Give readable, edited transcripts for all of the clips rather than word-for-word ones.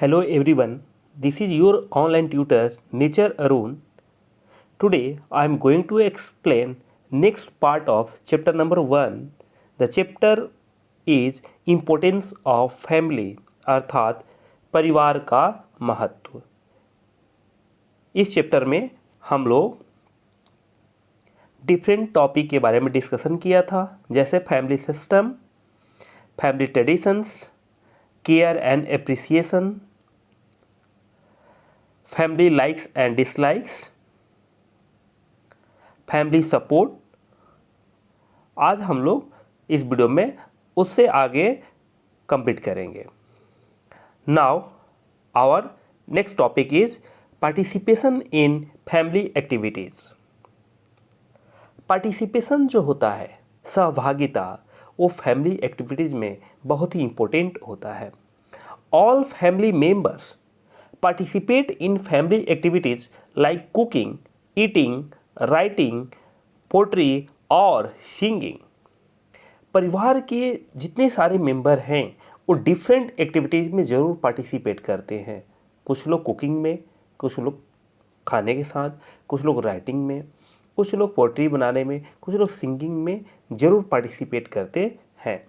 Hello everyone, this is your online tutor Nature Arun. Today I am going to explain next part of chapter number 1. The chapter is importance of family अर्थात परिवार का महत्व। इस chapter में हम लोग different topic के बारे में डिस्कशन किया था, जैसे family system, family traditions, care and appreciation, family likes and dislikes, family support. आज हम लोग इस वीडियो में उससे आगे कंप्लीट करेंगे। Now our next topic is participation in family activities. Participation जो होता है, सहभागिता, वो फैमिली एक्टिविटीज़ में बहुत ही इम्पोर्टेंट होता है। All family members participate in family activities like cooking, eating, writing, poetry और सिंगिंग। परिवार के जितने सारे मेंबर हैं वो डिफरेंट एक्टिविटीज़ में ज़रूर पार्टिसिपेट करते हैं। कुछ लोग कुकिंग में, कुछ लोग खाने के साथ, कुछ लोग राइटिंग में, कुछ लोग पोट्री बनाने में, कुछ लोग सिंगिंग में ज़रूर पार्टिसिपेट करते हैं।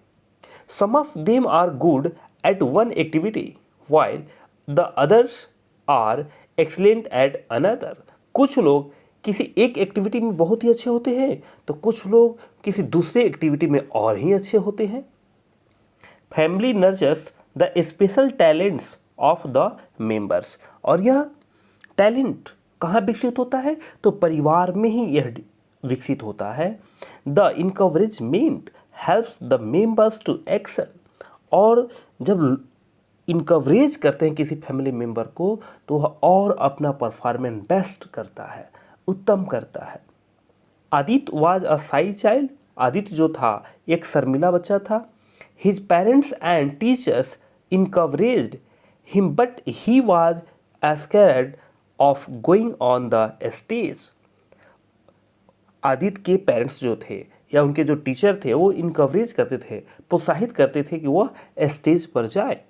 Some of them are good at one activity while the others are excellent at another. कुछ लोग किसी एक एक्टिविटी में बहुत ही अच्छे होते हैं तो कुछ लोग किसी दूसरे एक्टिविटी में और ही अच्छे होते हैं। Family nurtures the special talents of the members. और यह टैलेंट कहाँ विकसित होता है? तो परिवार में ही यह विकसित होता है। The encouragement helps the members to excel. और जब इनकवरेज करते हैं किसी फैमिली मेंबर को तो वह और अपना परफॉर्मेंस बेस्ट करता है, उत्तम करता है। आदित्य वाज अ शाई चाइल्ड। आदित्य जो था एक शर्मिला बच्चा था। His parents and teachers encouraged him but he was scared of going on the stage. Aditya के पेरेंट्स जो थे या उनके जो टीचर थे वो इनकवरेज करते थे, प्रोत्साहित करते थे कि वह स्टेज पर जाए,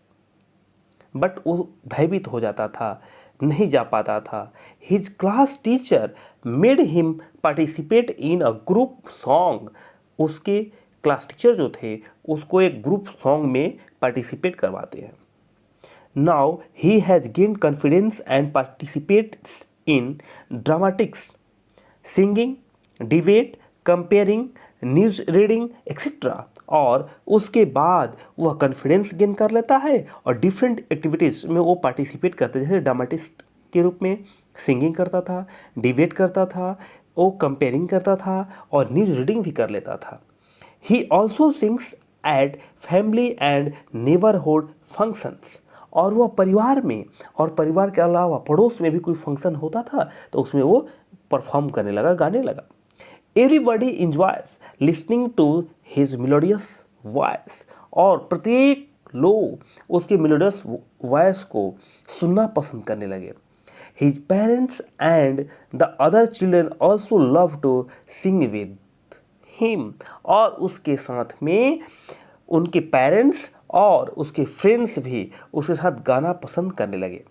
बट वो भयभीत हो जाता था, नहीं जा पाता था। His class teacher made him participate in a group song. उसके क्लास टीचर जो थे उसको एक ग्रुप सॉन्ग में पार्टिसिपेट करवाते हैं। Now he has gained confidence and participates in dramatics, singing, debate, comparing, news reading etcetera. और उसके बाद वह कॉन्फिडेंस गेन कर लेता है और डिफरेंट एक्टिविटीज़ में वो पार्टिसिपेट करता है। जैसे ड्रामेटिस्ट के रूप में सिंगिंग करता था, डिबेट करता था, वो कंपेयरिंग करता था और न्यूज़ रीडिंग भी कर लेता था। He also sings at family and neighbourhood functions. और वह परिवार में और परिवार के अलावा पड़ोस में भी कोई फंक्शन होता था तो उसमें वो परफॉर्म करने लगा, गाने लगा। Everybody enjoys listening to his melodious voice. और प्रत्येक लोग उसके मेलोडियस वॉइस को सुनना पसंद करने लगे। His parents and the other children also love to sing with him. और उसके साथ में उनके पेरेंट्स और उसके फ्रेंड्स भी उसके साथ गाना पसंद करने लगे।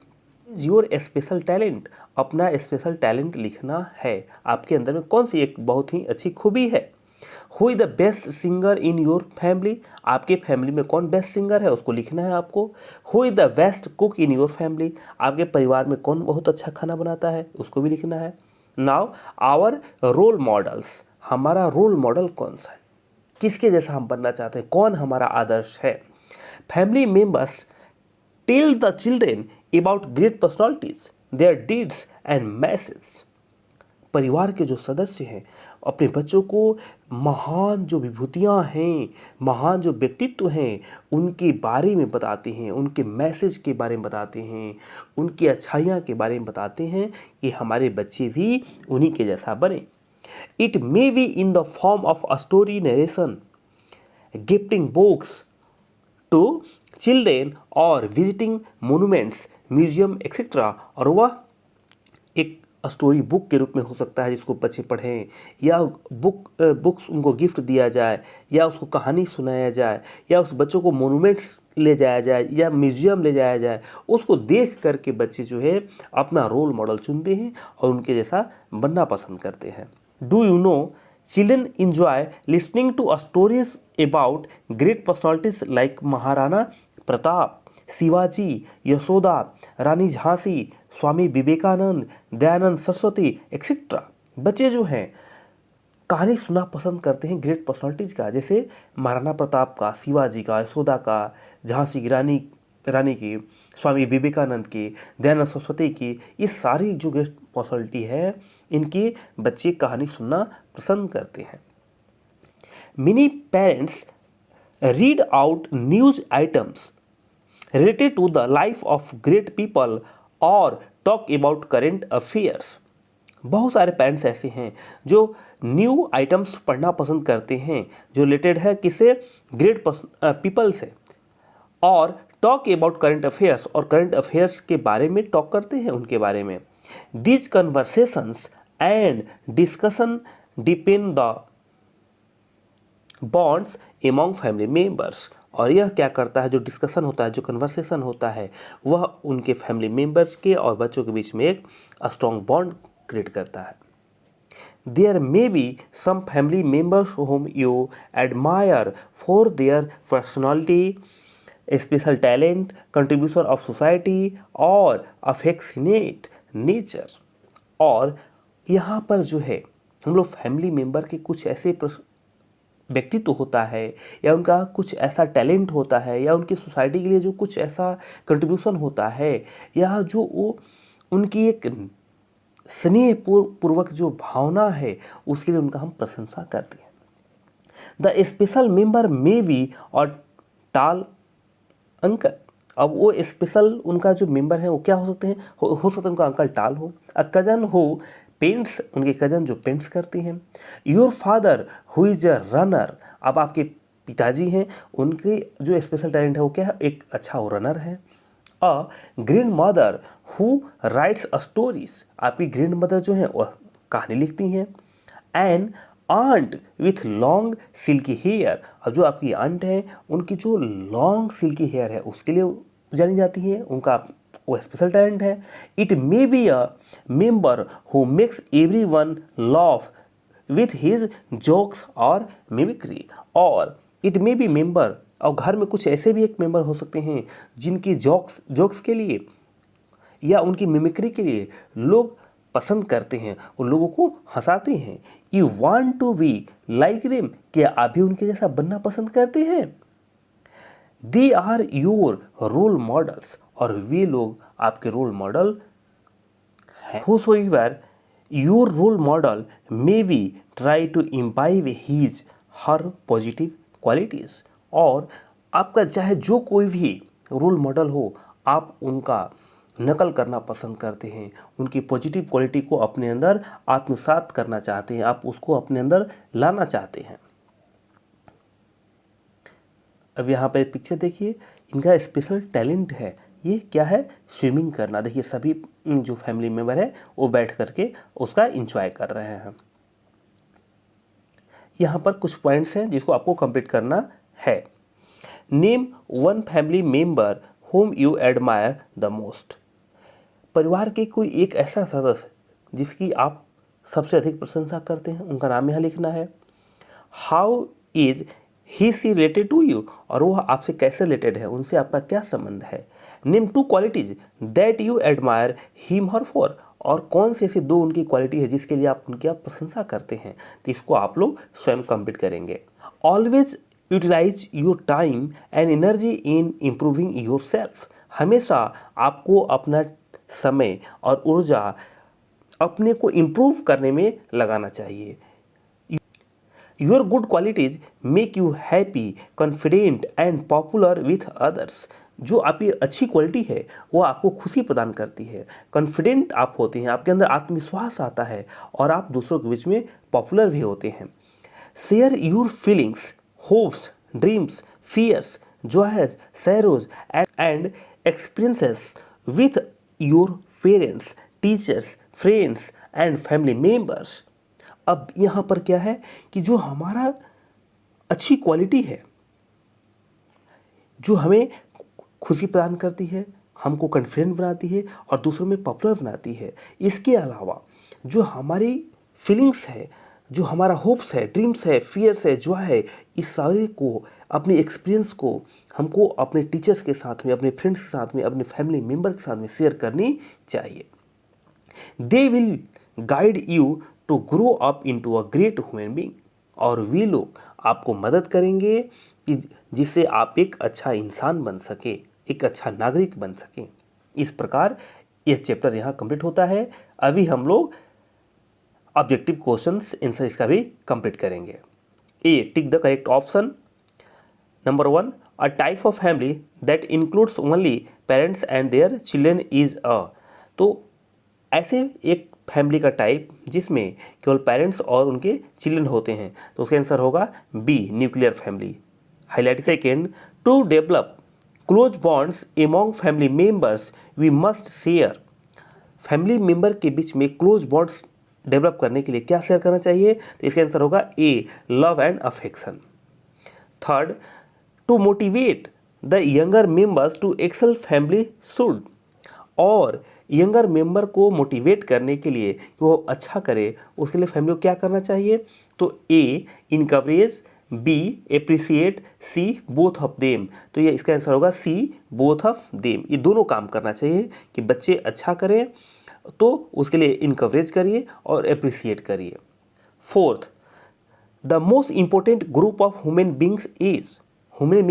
Your special talent. अपना स्पेशल टैलेंट लिखना है। आपके अंदर में कौन सी एक बहुत ही अच्छी खूबी है। Who is the best singer in your family. आपके फैमिली में कौन बेस्ट सिंगर है उसको लिखना है आपको। Who is the best cook in your family. आपके परिवार में कौन बहुत अच्छा खाना बनाता है उसको भी लिखना है। Now our role models. हमारा रोल मॉडल कौन सा है, किसके जैसा हम बनना चाहते हैं, कौन हमारा आदर्श है। Family members tell the children about great personalities, their deeds and message. परिवार के जो सदस्य हैं अपने बच्चों को महान जो विभूतियाँ हैं, महान जो व्यक्तित्व हैं उनके बारे में बताते हैं, उनके मैसेज के बारे में बताते हैं, उनकी अच्छाइयाँ के बारे में बताते हैं कि हमारे बच्चे भी उन्हीं के जैसा बने। It may be in the form of a story narration, gifting books to children और विजिटिंग मोनूमेंट्स, म्यूजियम एक्सेट्रा। और वह एक स्टोरी बुक के रूप में हो सकता है जिसको बच्चे पढ़ें, या बुक्स उनको गिफ्ट दिया जाए, या उसको कहानी सुनाया जाए, या उस बच्चों को मोनूमेंट्स ले जाया जाए या म्यूजियम ले जाया जाए, उसको देख करके बच्चे जो है अपना रोल मॉडल चुनते हैं और उनके जैसा बनना पसंद करते हैं। Do you know children enjoy listening to stories about great personalities like Maharana Pratap, Shivaji, Yashoda, Rani Jhansi, Swami Vivekananda, Dayanand Saraswati etcetera. बच्चे जो हैं कहानी सुनना पसंद करते हैं ग्रेट पर्सनालिटीज़ का, जैसे महाराणा प्रताप का, शिवाजी का, यशोदा का, झांसी की रानी की, स्वामी विवेकानंद की, दयानंद सरस्वती की। ये सारी जो ग्रेट पर्सनालिटी है इनकी बच्चे कहानी सुनना पसंद करते हैं। Many parents read out news items related to the life of great people और talk about current affairs। बहुत सारे पेरेंट्स ऐसे हैं जो न्यू आइटम्स पढ़ना पसंद करते हैं जो रिलेटेड है किससे, ग्रेट पीपल से, और टॉक अबाउट करंट अफेयर्स, और करंट अफेयर्स के बारे में टॉक करते हैं उनके बारे में। These conversations and discussion depend the bonds among family members. और यह क्या करता है, जो डिस्कशन होता है, जो कन्वर्सेशन होता है, वह उनके फैमिली मेम्बर्स के और बच्चों के बीच में एक स्ट्रॉन्ग बॉन्ड क्रिएट करता है। There may be some family members whom you admire for their personality, special talent, contribution of society और अफेक्शनेट नेचर। और यहाँ पर जो है हम लोग फैमिली मेम्बर के कुछ ऐसे व्यक्तित्व होता है या उनका कुछ ऐसा टैलेंट होता है या उनकी सोसाइटी के लिए जो कुछ ऐसा कंट्रीब्यूशन होता है या जो वो उनकी एक स्नेह पूर्वक जो भावना है उसके लिए उनका हम प्रशंसा करते हैं। The special member may be और टाल अंकल। अब वो स्पेशल उनका जो मेंबर है वो क्या हो सकते हैं, हो सकता है उनका अंकल टाल हो, अ कजन हो पेंट्स, उनके कजन जो पेंट्स करती हैं। Your father who is a runner. अब आपके पिताजी हैं उनके जो स्पेशल टैलेंट है वो क्या है, एक अच्छा वो रनर है। A grandmother who writes stories. आपकी ग्रैंड मदर जो है वह कहानी लिखती हैं। And aunt with long silky hair. अब जो आपकी आंट है उनकी जो लॉन्ग सिल्की हेयर है उसके लिए जानी जाती है, उनका वो स्पेशल टैलेंट है। It may be a member who makes everyone laugh with his jokes और मिमिक्री। और इट मे बी मेंबर, और घर में कुछ ऐसे भी एक मेंबर हो सकते हैं जिनकी जोक्स के लिए या उनकी मिमिक्री के लिए लोग पसंद करते हैं, उन लोगों को हंसाते हैं। You want to be like them. क्या आप भी उनके जैसा बनना पसंद करते हैं? They are your role models. और वे लोग आपके रोल मॉडल हैं। Whosoever your role model may be try to imbibe his her positive qualities। और आपका चाहे जो कोई भी रोल मॉडल हो आप उनका नकल करना पसंद करते हैं, उनकी पॉजिटिव क्वालिटी को अपने अंदर आत्मसात करना चाहते हैं, आप उसको अपने अंदर लाना चाहते हैं। अब यहाँ पर पिक्चर देखिए, इनका स्पेशल टैलेंट है, ये क्या है, स्विमिंग करना। देखिए सभी जो फैमिली मेम्बर है वो बैठ करके उसका एंजॉय कर रहे हैं। यहाँ पर कुछ पॉइंट्स हैं जिसको आपको कंप्लीट करना है। Name one family member home you admire the most. परिवार के कोई एक ऐसा सदस्य जिसकी आप सबसे अधिक प्रशंसा करते हैं, उनका नाम यहाँ लिखना है। How is he she related to you. और वह आपसे कैसे रिलेटेड है, उनसे आपका क्या संबंध है। Name two qualities that you admire him her for. और कौन से ऐसी दो उनकी क्वालिटी है जिसके लिए आप उनकी प्रशंसा करते हैं, तो इसको आप लोग स्वयं कंप्लीट करेंगे। Always utilize your time and energy in improving yourself. हमेशा आपको अपना समय और ऊर्जा अपने को इम्प्रूव करने में लगाना चाहिए। Your good qualities make you happy, confident and popular with others. जो आपकी अच्छी क्वालिटी है वो आपको खुशी प्रदान करती है, कॉन्फिडेंट आप होते हैं, आपके अंदर आत्मविश्वास आता है और आप दूसरों के बीच में पॉपुलर भी होते हैं। Share your feelings, hopes, dreams, fears, joys, sorrows and experiences with your parents, teachers, friends and family members. अब यहाँ पर क्या है कि जो हमारा अच्छी क्वालिटी है, जो हमें खुशी प्रदान करती है, हमको कॉन्फिडेंट बनाती है और दूसरों में पॉपुलर बनाती है। इसके अलावा जो हमारी फीलिंग्स है, जो हमारा होप्स है, ड्रीम्स है, फियर्स है, जॉय है, इस सारे को, अपने एक्सपीरियंस को हमको अपने टीचर्स के साथ में, अपने फ्रेंड्स के साथ में, अपने फैमिली मेम्बर के साथ में शेयर करनी चाहिए। They will guide you to grow up into a great human being. और वे लोग आपको मदद करेंगे कि जिससे आप एक अच्छा इंसान बन सके, एक अच्छा नागरिक बन सके। इस प्रकार यह चैप्टर यहाँ कंप्लीट होता है। अभी हम लोग ऑब्जेक्टिव क्वेश्चंस आंसर इसका भी कंप्लीट करेंगे। A, tick the correct option. Number 1, a type of family that includes only parents and their children is a. तो ऐसे एक फैमिली का टाइप जिसमें केवल पेरेंट्स और उनके चिल्ड्रन होते हैं, तो उसका आंसर होगा B, nuclear family. Highlight second, to develop close bonds among family members we must share. Family member के बीच में क्लोज बॉन्ड्स डेवलप करने के लिए क्या शेयर करना चाहिए? तो इसका आंसर होगा A, love and affection. Third, to motivate the younger members to excel family should. और यंगर मेंबर को मोटिवेट करने के लिए कि वो अच्छा करे, उसके लिए फैमिली को क्या करना चाहिए? तो A, encourage, B, appreciate, C, both of them. तो ये इसका आंसर होगा सी, बोथ ऑफ देम। ये दोनों काम करना चाहिए कि बच्चे अच्छा करें तो उसके लिए इनकरेज करिए और एप्रिसिएट करिए। Fourth, the most important group of human beings is. Human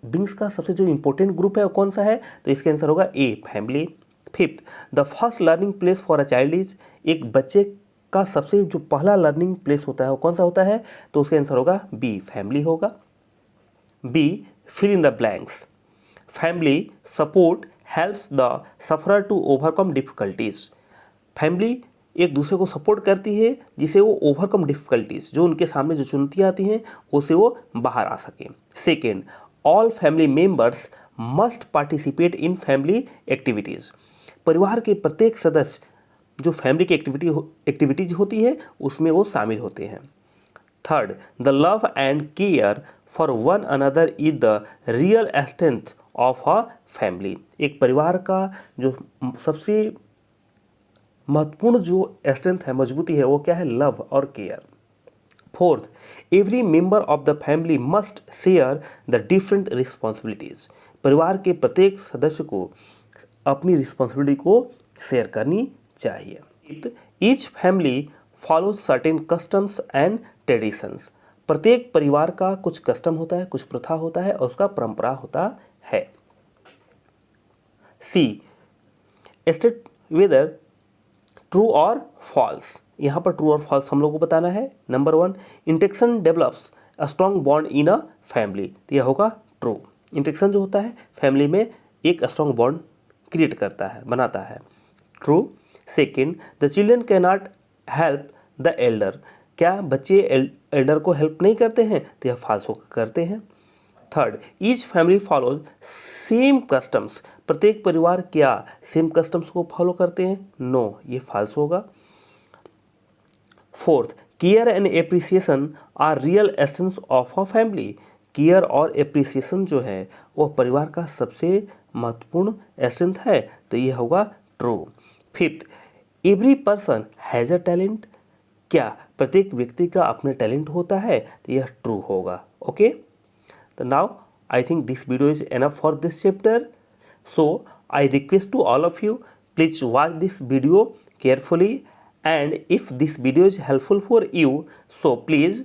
beings का सबसे जो इंपॉर्टेंट ग्रुप है वो कौन सा है? तो इसका आंसर होगा A, family. Fifth, the first learning place for a child is. एक बच्चे का सबसे जो पहला लर्निंग प्लेस होता है वो कौन सा होता है? तो उसका आंसर होगा बी, फैमिली होगा। B, fill in the blanks. Family support helps the sufferer to overcome difficulties. Family एक दूसरे को सपोर्ट करती है जिसे वो ओवरकम डिफिकल्टीज, जो उनके सामने जो चुनौतियाँ आती हैं उससे वो बाहर आ सकें। Second, all family members must participate in family activities. परिवार के प्रत्येक सदस्य जो फैमिली की एक्टिविटीज होती है उसमें वो शामिल होते हैं। Third, the love and care for one another is the real strength of a family. एक परिवार का जो सबसे महत्वपूर्ण जो स्ट्रेंथ है, मजबूती है, वो क्या है? लव और care. Fourth, every member of the family must share the different responsibilities. परिवार के प्रत्येक सदस्य को अपनी रिस्पॉन्सिबिलिटी को शेयर करनी चाहिए। Each family follows certain customs and traditions. प्रत्येक परिवार का कुछ कस्टम होता है, कुछ प्रथा होता है और उसका परंपरा होता है। सी, स्टेट वेदर ट्रू और फॉल्स। यहाँ पर ट्रू और फॉल्स हम लोग को बताना है। Number 1, interaction develops a strong bond in a family. तो यह होगा ट्रू। इंटेक्शन जो होता है फैमिली में एक स्ट्रॉन्ग बॉन्ड क्रिएट करता है, बनाता है। True. Second, the children can not help the Elder. क्या बच्चे एल्डर को हेल्प नहीं करते हैं? तो यह फॉल्स करते हैं। Third, each family follows same customs. प्रत्येक परिवार क्या सेम कस्टम्स को फॉलो करते हैं? नो, ये फॉल्स होगा। Fourth, care and appreciation are real essence of a family. Care और एप्रिसिएशन जो है वह परिवार का सबसे महत्वपूर्ण एसेंस है, तो यह होगा true. Fifth, every person has a talent. क्या प्रत्येक व्यक्ति का अपना टैलेंट होता है? तो यह ट्रू होगा। ओके, तो now I think this video is enough for this chapter, so I request to all of you, please watch this video carefully, and if this video is helpful for you, so please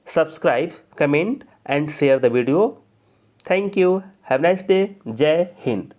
subscribe, comment and share the video. Thank you. Have a nice day. Jai Hind.